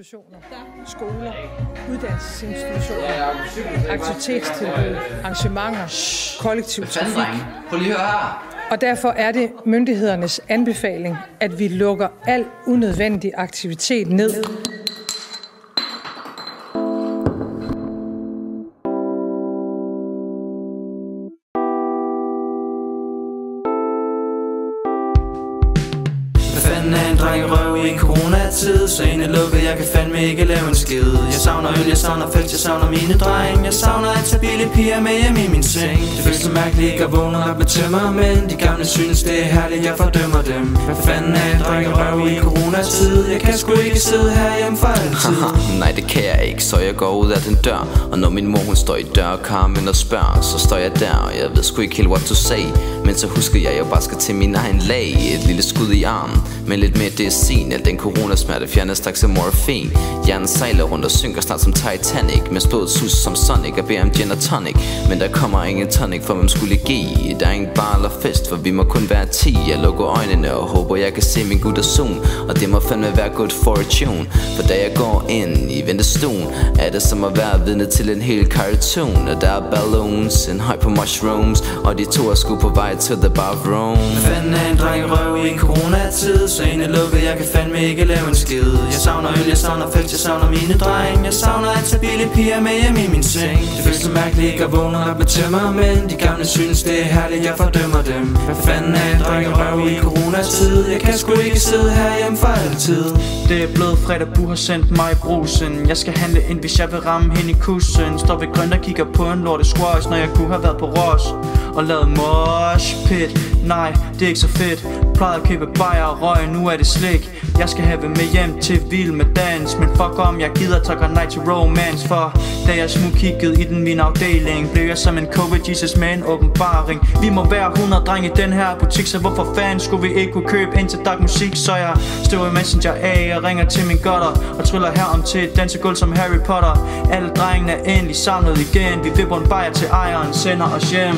Skoler, uddannelsesinstitutioner, aktivitetstilbud, arrangementer, kollektiv trafik. Prøv lige at høre her. Og derfor er det myndighedernes anbefaling, at vi lukker al unødvendig aktivitet ned. Fanden er en dreng røv i coronatid, så inde lukket, jeg kan fandme ikke lave en skid. Jeg savner øl, jeg savner felt, jeg savner mine dreng. Jeg savner at tage billige piger med hjem i min seng. Det føles så mærkeligt ikke at vågne op med tømmer, men de gamle synes det er herligt, jeg fordømmer dem. Hvad fanden er en dreng røv i coronatid? Jeg kan sgu ikke sidde herhjemme for altid. Nej, det kan jeg ikke, så jeg går ud af den dør. Og når min mor hun står i dørkarmen og spørger, så står jeg der, og jeg ved sgu ikke helt what to say. Men så husker jeg bare skal til min egen læge. Et lille skud i armen, men lidt mere desin. Al den coronasmerte fjerner straks af morfin. Hjernen sejler rundt og synker snart som Titanic. Med blodet sus som Sonic og beder om gin og tonic. Men der kommer ingen tonic, for hvem skulle give. Der er ingen bar eller fest, for vi må kun være 10. Jeg lukker øjnene og håber jeg kan se min gut og soon. Og det må fandme være good fortune. For da jeg går ind i ventestuen, er det som at være vidne til en hel cartoon. Og der er balloons, en høj på mushrooms, og de to er sgu på vej til the bathroom. Hvad fanden er en dreng røv i coronatid? Så inde lukket, jeg kan fandme ikke lave en skid. Jeg savner øl, jeg savner felt, jeg savner mine dreng. Jeg savner at tage billige piger med hjem i min seng. Det føles så mærkeligt ikke at vågne op med tømmer, men de gamle synes det er herligt, jeg fordømmer dem. Hvad fanden er en dreng røv i coronatid? Jeg kan sgu ikke sidde herhjemme for altid. Det er blevet fredag, Bu har sendt mig i brusen. Jeg skal handle ind, hvis jeg vil ramme hende i kussen. Står ved grønt og kigger på en lorte squash, når jeg kunne have været på Ross og lavet mosh pit. Nej, det er ikke så fedt. Plejede at købe bajer og røg, nu er det slik. Jeg skal have med hjem til vild med dans. Men fuck om jeg gider takker nej til romance. For da jeg smugkiggede i den min afdeling, blev jeg som en covid Jesus med en åbenbaring. Vi må være 100 drenge i den her butik, så hvorfor fanden skulle vi ikke kunne købe ind til dark musik? Så jeg støver i Messenger af og ringer til min gutter og tryller herom til et dansegulv som Harry Potter. Alle drengene er endelig samlet igen. Vi vipper en bajer til ejeren, sender os hjem.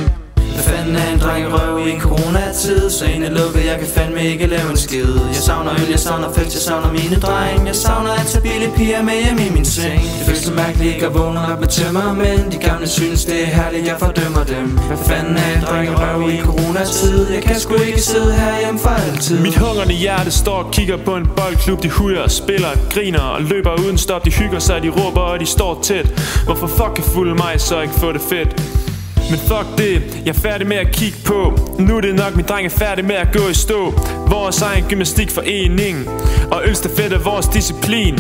Hvad fanden er en dreng røv i coronatid? Så inde lukket, jeg kan fandme ikke lave en skid. Jeg savner øl, jeg savner felt, jeg savner mine dreng. Jeg savner at tage billige piger med hjem i min seng. Det føles så mærkeligt ikke at vågne op med tømmer, men de gamle synes det er herligt, jeg fordømmer dem. Hvad fanden er en dreng røv i coronatid? Jeg kan sgu ikke sidde herhjemme for altid. Mit hungrende hjerte står og kigger på en boldklub. De hujer, spiller, griner og løber uden stop. De hygger sig, de råber og de står tæt. Hvorfor fuck kan fulde mig så ikke få det fedt? Men fuck det, jeg er færdig med at kigge på. Nu er det nok, min dreng er færdig med at gå i stå. Vores egen gymnastikforening og ølstafet er vores disciplin.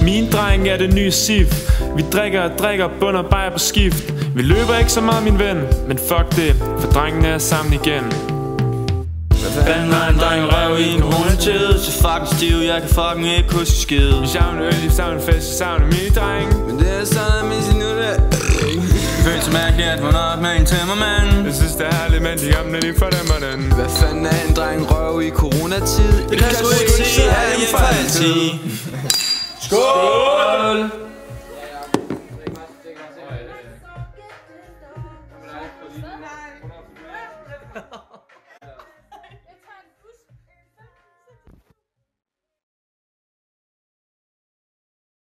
Min dreng er det nye SIF. Vi drikker og drikker, bunder bajer på skift. Vi løber ikke så meget, min ven, men fuck det, for drengene er sammen igen. Hvad fanden er en dreng røv i en coronatid? Så fucking stiv, jeg kan fucking ikke huske skid. Vi savner øl, vi savner fest, vi savner mine drenge. Men det er sådan, at misse nu det det føles så mærkeligt at vågne op med en tømmermand. Jeg synes det er herligt, men de gamle de fordømmer den. Hvad fanden er en dreng røv i coronatid? Jeg kan sgu ikke se herhjemme for altid. Skål! Skål!